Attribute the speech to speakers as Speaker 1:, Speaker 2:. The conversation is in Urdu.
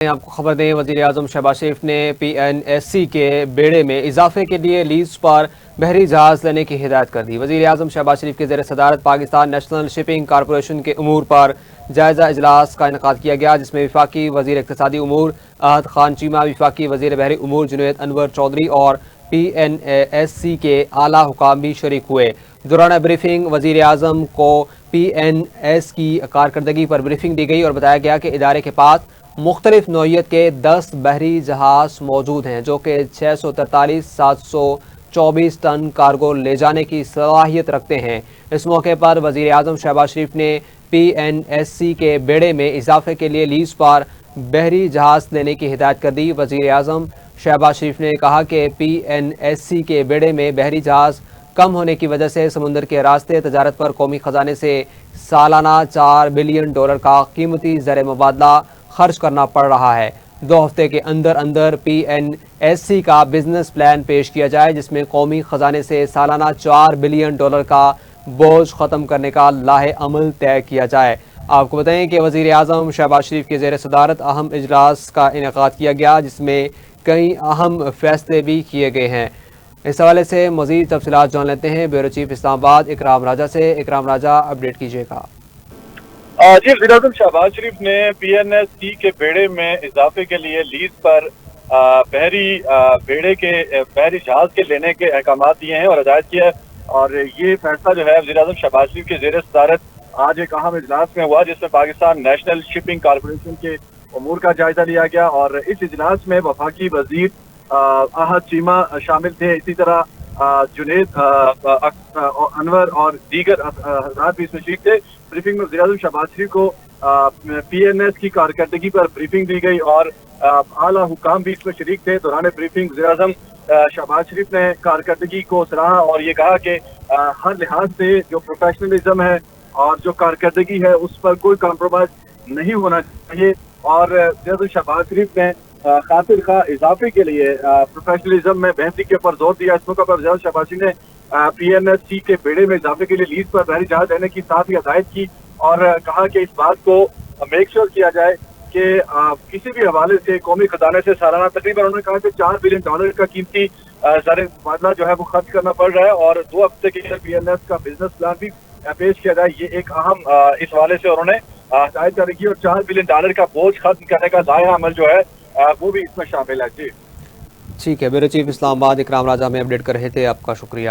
Speaker 1: آپ کو خبر دیں، وزیر اعظم شہباز شریف نے PNSC کے بیڑے میں اضافے کے لیے لیز پر بحری جہاز لینے کی ہدایت کر دی۔ وزیر اعظم شہباز شریف کے زیر صدارت پاکستان نیشنل شپنگ کارپوریشن کے امور پر جائزہ اجلاس کا انعقاد کیا گیا، جس میں وفاقی وزیر اقتصادی امور احد خان چیمہ، وفاقی وزیر بحری امور جنید انور چودھری اور PNSC کے اعلیٰ حکام بھی شریک ہوئے۔ دوران بریفنگ وزیر اعظم کو PNS کی کارکردگی پر بریفنگ دی گئی اور بتایا گیا کہ ادارے کے پاس مختلف نوعیت کے 10 بحری جہاز موجود ہیں، جو کہ 643,724 ٹن کارگو لے جانے کی صلاحیت رکھتے ہیں۔ اس موقع پر وزیر اعظم شہباز شریف نے PNSC کے بیڑے میں اضافے کے لیے لیز پر بحری جہاز لینے کی ہدایت کر دی۔ وزیر اعظم شہباز شریف نے کہا کہ PNSC کے بیڑے میں بحری جہاز کم ہونے کی وجہ سے سمندر کے راستے تجارت پر قومی خزانے سے سالانہ $4 بلین کا قیمتی زر مبادلہ خرچ کرنا پڑ رہا ہے۔ 2 ہفتے کے اندر اندر PNSC کا بزنس پلان پیش کیا جائے، جس میں قومی خزانے سے سالانہ $4 بلین کا بوجھ ختم کرنے کا لاہ عمل طے کیا جائے۔ آپ کو بتائیں کہ وزیر اعظم شہباز شریف کے زیر صدارت اہم اجلاس کا انعقاد کیا گیا، جس میں کئی اہم فیصلے بھی کیے گئے ہیں۔ اس حوالے سے مزید تفصیلات جان لیتے ہیں بیورو چیف اسلام آباد اکرام راجہ سے۔ اکرام راجہ، اپڈیٹ کیجیے گا۔
Speaker 2: جی، وزیر اعظم شہباز شریف نے PNSC کے بیڑے میں اضافے کے لیے لیز پر بحری جہاز کے لینے کے احکامات دیے ہیں اور ہدایت کی ہے، اور یہ فیصلہ جو ہے وزیر اعظم شہباز شریف کے زیر صدارت آج ایک اہم اجلاس میں ہوا، جس میں پاکستان نیشنل شپنگ کارپوریشن کے امور کا جائزہ لیا گیا، اور اس اجلاس میں وفاقی وزیر احد چیمہ شامل تھے، اسی طرح جنید انور اور دیگر حضرات بھی اس میں شریک تھے۔ بریفنگ میں وزیر اعظم شہباز شریف کو PNS کی کارکردگی پر بریفنگ دی گئی اور اعلیٰ حکام بھی اس میں شریک تھے۔ دوران بریفنگ وزیر اعظم شہباز شریف نے کارکردگی کو سراہا اور یہ کہا کہ ہر لحاظ سے جو پروفیشنلزم ہے اور جو کارکردگی ہے اس پر کوئی کمپرومائز نہیں ہونا چاہیے، اور وزیر اعظم شہباز شریف نے خاطر خواہ اضافے کے لیے پروفیشنلزم میں بہتری کے اوپر زور دیا۔ اس موقع پر وزیر اعظم شہباز شریف نے PNSC کے بیڑے میں اضافے کے لیے لیز پر بحری جہاز لینے کی ساتھ ہی ہدایت کی اور کہا کہ اس بات کو میک شور کیا جائے کہ کسی بھی حوالے سے قومی خزانے سے سالانہ تقریباً انہوں نے کہا کہ $4 بلین کا قیمتی زر مبادلہ جو ہے وہ خرچ کرنا پڑ رہا ہے، اور 2 ہفتے کے لیے PNS کا بزنس پلان بھی پیش کیا جائے۔ یہ ایک اہم اس حوالے سے انہوں نے ہدایت جاری کی، اور $4 بلین کا بوجھ ختم کرنے کا ضائع عمل جو ہے وہ بھی اس میں شامل ہے۔ جی
Speaker 1: ٹھیک ہے، بیورو چیف اسلام آباد اکرام راجہ میں اپڈیٹ کر رہے تھے، آپ کا شکریہ۔